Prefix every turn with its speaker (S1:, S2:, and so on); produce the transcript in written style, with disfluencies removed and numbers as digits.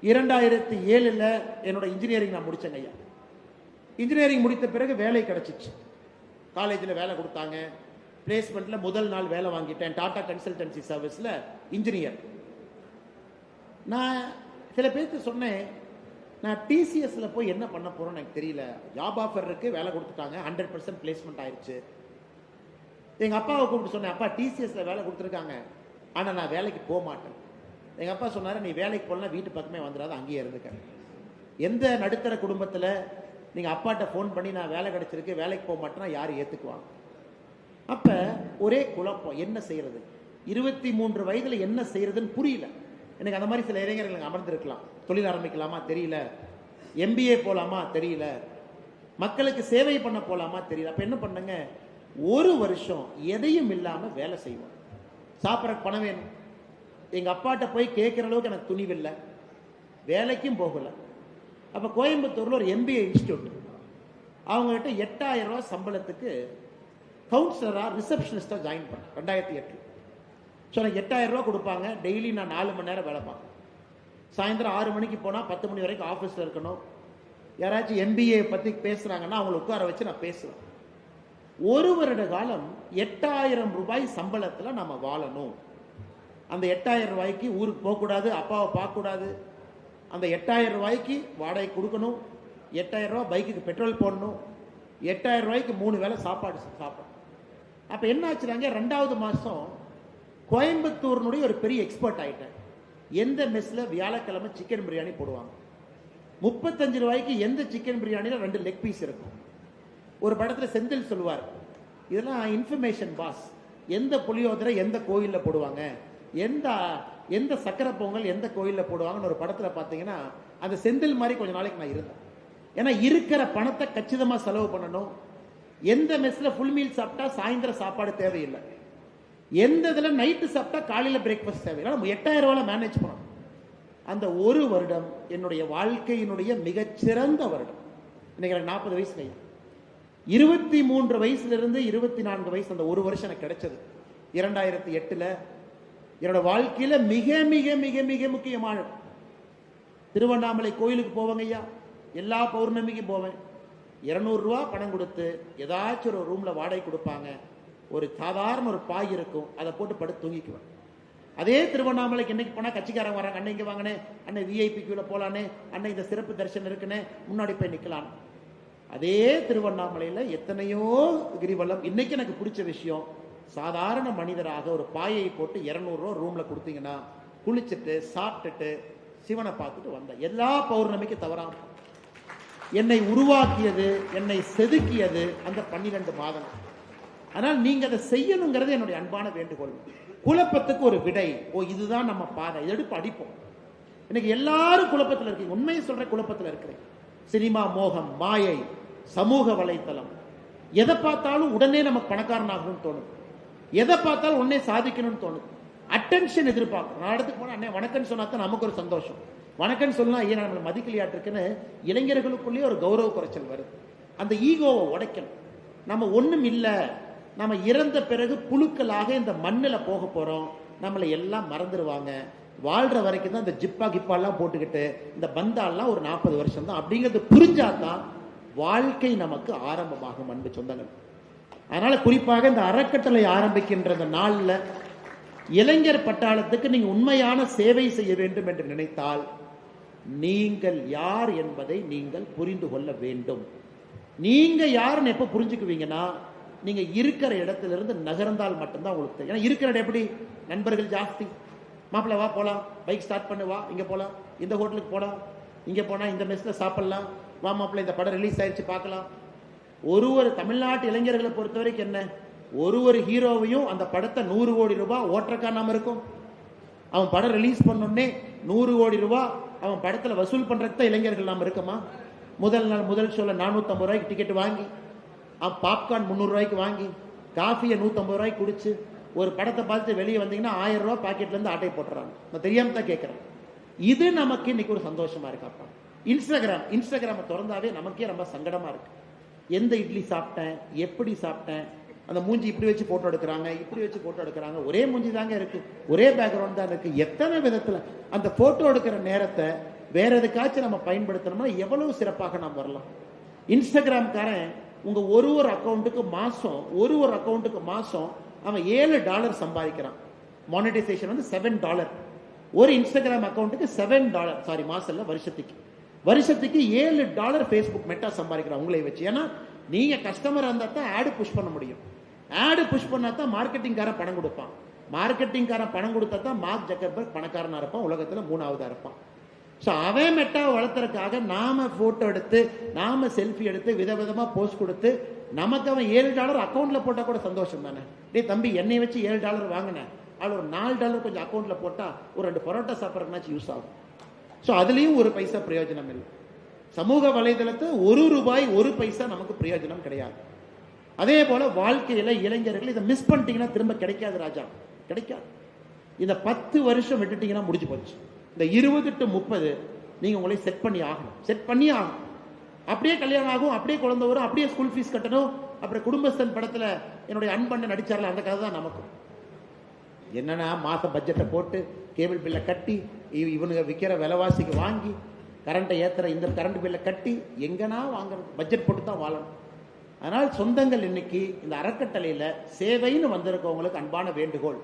S1: 2007 என்னோட இன்ஜினியரிங் நான் முடிச்சேங்க ஐயா. இன்ஜினியரிங் முடித்த பிறகு வேலை கிடைச்சிச்சு. காலேஜில் வேலை கொடுத்தாங்க. பிளேஸ்மெண்ட்டில் முதல் நாள் வேலை வாங்கிட்டேன். டாடா கன்சல்டன்சி சர்வீஸில் இன்ஜினியர். நான் சில பேருக்கு சொன்னேன், நான் டிசிஎஸ்ல போய் என்ன பண்ண போறேன்னு எனக்கு தெரியல. ஜாப் ஆஃபர் இருக்கு, வேலை கொடுத்துட்டாங்க, 100% பிளேஸ்மெண்ட் ஆயிடுச்சு. எங்க அப்பாவை கூப்பிட்டு சொன்னேன், அப்பா டிசிஎஸ்ல வேலை கொடுத்துருக்காங்க, ஆனா நான் வேலைக்கு போக மாட்டேன். எங்க அப்பா சொன்னாரு, நீ வேலைக்கு போனா வீட்டு பக்கமே வந்துடாது, அங்கேயே இருந்துக்க. எந்த நடுத்தர குடும்பத்தில் நீங்க அப்பாட்ட ஃபோன் பண்ணி நான் வேலை கிடைச்சிருக்கு வேலைக்கு போக மாட்டேன்னா யார் ஏத்துக்குவாங்க? அப்ப ஒரே குழப்பம், என்ன செய்யறது? 23 வயதுல என்ன செய்யறதுன்னு புரியல எனக்கு. அந்த மாதிரி சில இளைஞர்கள் அமர்ந்திருக்கலாம். தொழில் ஆரம்பிக்கலாமா தெரியல, எம்பிஏ போலாமா தெரியல, மக்களுக்கு சேவை பண்ண போலாமா தெரியல. அப்ப என்ன பண்ணுங்க, ஒரு வருஷம் எதையும் இல்லாம வேலை செய்வோம். சாப்பிட்ற பணம் வேணும். எங்க அப்பாட்ட போய் கேட்கிற அளவுக்கு எனக்கு துணிவில்லை, வேலைக்கும் போகல. அப்ப கோயம்புத்தூர்ல ஒரு எம்பிஏ இன்ஸ்டிடியூட், அவங்க கிட்ட 8000 ரூபாய் சம்பளத்துக்கு கவுன்சிலரா ரிசப்ஷனிஸ்டா ஜாயின் பண்ணேன் 2008. ஸோ எனக்கு 8000 ரூபா கொடுப்பாங்க. டெய்லி நான் 4 மணி நேரம் வேலை பார்ப்பேன். சாயந்தரம் 6 மணிக்கு போனால் 10 மணி வரைக்கும் ஆஃபீஸில் இருக்கணும். யாராச்சும் எம்பிஏ பற்றி பேசுகிறாங்கன்னா அவங்களை உட்கார வச்சு நான் பேசுவேன். ஒரு வருட காலம் 8000 ரூபாய் சம்பளத்தில் நம்ம வாழணும். அந்த 8000 ரூபாய்க்கு ஊருக்கு போகக்கூடாது, அப்பாவை பார்க்கக்கூடாது. அந்த 8000 ரூபாய்க்கு வாடகை கொடுக்கணும், 8000 ரூபாய் பைக்குக்கு பெட்ரோல் போடணும், 8000 ரூபாய்க்கு 3 வேளை சாப்பாடு சாப்பிடணும். அப்போ என்ன ஆச்சுனாங்க, 2வது மாதம் கோயம்புத்தூர்னுடைய ஒரு பெரிய எக்ஸ்பர்ட் ஆயிட்டேன். எந்த மெஸ்ல வியாழக்கிழமை சிக்கன் பிரியாணி போடுவாங்க, 35 ரூபாய்க்கு எந்த சிக்கன் பிரியாணியில் 2 லெக் பீஸ் இருக்கும். ஒரு படத்தில் செந்தில் சொல்லுவார், இதெல்லாம் இன்ஃபர்மேஷன் பாஸ், எந்த புளியோதரை எந்த கோயிலில் போடுவாங்க, எந்த சக்கரை பொங்கல் எந்த கோயிலில் போடுவாங்கன்னு ஒரு படத்தில் பார்த்தீங்கன்னா அந்த செந்தில் மாதிரி கொஞ்ச நாளைக்கு நான் இருந்தேன். ஏன்னா இருக்கிற பணத்தை கச்சிதமாக செலவு பண்ணணும். எந்த மெஸ்ல ஃபுல் மீல் சாப்பிட்டா சாயந்தரம் சாப்பாடு தேவையில்லை, எந்த இதில் நைட்டு சாப்பிட்டா காலையில் பிரேக்ஃபாஸ்ட் தேவையில்லை. நம்ம 8000 ரூபாய் மேனேஜ் பண்ணணும். அந்த ஒரு வருடம் என்னுடைய வாழ்க்கையினுடைய மிகச்சிறந்த வருடம். இன்னைக்கு எனக்கு 40 வயசு கையா. 23 வயசுலேருந்து 24 வயசு அந்த ஒரு வருஷம் எனக்கு கிடைச்சது. 2008 என்னோட வாழ்க்கையில மிக மிக மிக மிக முக்கியமான திருவண்ணாமலை கோயிலுக்கு போவாங்க ஐயா. எல்லா பௌர்ணமிக்கும் போவேன். 200 ரூபா பணம் கொடுத்து ஏதாச்சும் ஒரு ரூம்ல வாடகை கொடுப்பாங்க. ஒரு சாதாரண ஒரு பாய் இருக்கும், அதை போட்டு படுத்து தூங்கிக்குவேன். அதே திருவண்ணாமலைக்கு என்னைக்கு போனா கட்சிக்காரங்க வராங்க, அன்னைக்கு வாங்கினே அன்னை விஐபி கியூல போலானே, அன்னை இந்த சிறப்பு தரிசனம் இருக்குன்னு முன்னாடி போய் நிக்கலாம். அதே திருவண்ணாமலையில எத்தனையோ கிரிவலம். இன்னைக்கு எனக்கு பிடிச்ச விஷயம், சாதாரண மனிதராக ஒரு பாயை போட்டு 200 ரூபா ரூம்ல கொடுத்தீங்கன்னா குளிச்சுட்டு சாப்பிட்டுட்டு சிவனை பார்த்துட்டு வந்தேன். எல்லா பௌர்ணமிக்கு தவறாம. என்னை உருவாக்கியது, என்னை செதுக்கியது அந்த 12 மாதம். ஆனால் நீங்க அதை செய்யணுங்கிறது என்னுடைய அன்பான வேண்டுகோள். குழப்பத்துக்கு ஒரு விடை, ஓ இதுதான் நம்ம பாதை, எடுப்பு அடிப்போம். இன்னைக்கு எல்லாரும் குழப்பத்தில் இருக்கீங்க. உண்மையை சொல்ற குழப்பத்தில் இருக்கிறேன். சினிமா மோகம், மாயை, சமூக வலைத்தளம், எதை பார்த்தாலும் உடனே நமக்கு பணக்காரனாகணும்னு தோணுது, எதை பார்த்தாலும் உடனே சாதிக்கணும்னு தோணுது. அட்டென்ஷன் எதிர்பார்க்கணும். நான் இடத்துக்கு போனா அண்ணே வணக்கம் சொன்னா தான் நமக்கு ஒரு சந்தோஷம். வணக்கம் சொன்னா ஏன் நம்மளை மதிக்கலையாட்டிருக்குன்னு இளைஞர்களுக்குள்ளேயே ஒரு கௌரவ குறைச்சல் வருது. அந்த ஈகோவை உடைக்கணும். நம்ம ஒண்ணும் இல்லை, நம்ம இறந்த பிறகு புழுக்களாக இந்த மண்ணில் போக போறோம், நம்மளை எல்லாம் மறந்துடுவாங்க. வாழ்ற வரைக்கும் தான் இந்த ஜிப்பா கிப்பாலாம் போட்டுக்கிட்டு இந்த பந்தாலாம் ஒரு 40 வருஷம் தான் அப்படிங்கிறது புரிஞ்சாதான் வாழ்க்கை நமக்கு ஆரம்பமாகும். அன்பு சொந்தங்கள், அதனால குறிப்பாக இந்த அறக்கட்டளை ஆரம்பிக்கின்ற இந்த நாள்ல இளைஞர் பட்டாளத்துக்கு நீங்க உண்மையான சேவை செய்ய வேண்டும் என்று நினைத்தால் நீங்கள் யார் என்பதை நீங்கள் புரிந்து கொள்ள வேண்டும். நீங்க யாருன்னு எப்ப புரிஞ்சுக்குவீங்கன்னா, நீங்க இருக்கிற இடத்துல இருந்து நகர்ந்தால் மட்டும்தான் உங்களுக்கு தெரியும். ஏன்னா இருக்கிற இடம் எப்படி, நண்பர்கள் ஜாஸ்தி, மாப்பிள்ள வா போலாம், பைக் ஸ்டார்ட் பண்ணு வா, இங்க போலாம், இந்த ஹோட்டலுக்கு போலாம், இங்க போனா இந்த மெஸ்ல சாப்பிடலாம், வா மாப்பிள்ள இந்த படம் ரிலீஸ் ஆயிடுச்சு பார்க்கலாம். ஒரு தமிழ்நாட்டு இளைஞர்களை பொறுத்த வரைக்கும் என்ன, ஒரு ஹீரோவையும் அந்த படத்தை 100 கோடி ரூபாய் ஓட்டக்கானாம இருக்கும். அவன் படம் ரிலீஸ் பண்ணோடனே 100 கோடி ரூபாய் அவன் படத்துல வசூல் பண்றதுக்கு இளைஞர்கள் நாம இருக்கமா? முதல் நாள் முதல் ஷோல 450 ரூபாய்க்கு டிக்கெட் வாங்கி, அவன் பாப்கார்ன் 300 ரூபாய்க்கு வாங்கி, காஃபியை 150 ரூபாய்க்கு குடிச்சு ஒரு படத்தை பார்த்து வெளியே வந்தீங்கன்னா 1000 ரூபாய் பாக்கெட்ல இருந்து ஆட்டை போட்டுறாங்க. நான் தெரியாம தான் கேட்கிறேன். இது நமக்கு இன்னைக்கு ஒரு சந்தோஷமா இருக்காப்பா. இன்ஸ்டாகிராமை திறந்தாவே நமக்கே ரொம்ப சங்கடமா இருக்கு. எந்த இட்லி சாப்பிட்டேன், எப்படி சாப்பிட்டேன், அந்த மூஞ்சி இப்படி வச்சு போட்டோ எடுக்கிறாங்க, இப்படி வச்சு போட்டோ எடுக்கிறாங்க. ஒரே மூஞ்சி தாங்க இருக்கு, ஒரே பேக்ரவுண்ட் தான் இருக்கு. எத்தனை விதத்துல அந்த போட்டோ எடுக்கிற நேரத்தை வேற எதுக்காச்சும் நம்ம பயன்படுத்தணும்னா எவ்வளவு சிறப்பாக நாம் வரலாம். இன்ஸ்டாகிராம்காரன் உங்க ஒரு அக்கௌண்ட்டுக்கு மாசம் அவன் $7 சம்பாதிக்கிறான். மானிட்டைசேஷன் வந்து $7. ஒரு இன்ஸ்டாகிராம் அக்கௌண்ட்டுக்கு $7, சாரி மாசம் இல்ல, வருஷத்துக்கு $7 ஃபேஸ்புக் மெட்டா சம்பாதிக்கிறான் உங்களை வச்சு. ஏன்னா நீங்க கஸ்டமர் இருந்தா தான் ஆடு புஷ் பண்ண முடியும். ஆடு புஷ் பண்ணா தான் மார்க்கெட்டிங்காரன் பணம் கொடுப்பான். மார்க்கெட்டிங்காரன் பணம் கொடுத்தா தான் மார்க் ஜக்கர்பர்க் பணக்காரனா இருப்பான், உலகத்துல 3ஆவதா இருப்பான். ஸோ அவன் மெட்டாவை வளர்த்துறதுக்காக நாம போட்டோ எடுத்து, நாம செல்ஃபி எடுத்து, விதவிதமா போஸ்ட் கொடுத்து, நமக்கு அவன் $7 அக்கௌண்ட்ல போட்டா கூட சந்தோஷம் தானே. டே தம்பி, என்னை வச்சு $7 வாங்கினேன், அதில் ஒரு $4 கொஞ்சம் அக்கௌண்ட்ல போட்டா ஒரு 2 பரோட்டா சாப்பிட்றதுனாச்சும் யூஸ் ஆகும். ஸோ அதுலேயும் ஒரு பைசா பிரயோஜனம் இல்லை. சமூக வலைதளத்தை ₹1 1 பைசா நமக்கு பிரயோஜனம் கிடையாது. அதே போல வாழ்க்கையில இளைஞர்கள் இதை மிஸ் பண்ணிட்டீங்கன்னா திரும்ப கிடைக்காது ராஜா, கிடைக்காது. இந்த 10 வருஷம் விட்டுட்டீங்கன்னா முடிஞ்சு போச்சு. இந்த 20 to 30 நீங்க உங்களை செட் பண்ணி ஆகணும். அப்படியே கல்யாணம் ஆகும், அப்படியே குழந்தை வரும், அப்படியே ஸ்கூல் ஃபீஸ் கட்டணும். அப்புறம் குடும்பஸ்தன் படத்துல என்னுடைய அன்பண்ண நடிச்சார்ல, அந்த கதை தான் நமக்கும். என்னன்னா மாச பட்ஜெட்டை போட்டு கேபிள் பில்லை கட்டி, இவனுங்க விற்கிற விலைவாசிக்கு வாங்கி, கரண்ட்டை ஏத்துற இந்த கரண்ட் பில்லை கட்டி எங்கன்னா வாங்குறது, பட்ஜெட் போட்டு தான் வாழணும். அதனால் சொந்தங்கள் இன்னைக்கு இந்த அறக்கட்டளையில சேவைன்னு வந்திருக்கவங்களுக்கு அன்பான வேண்டுகோள்.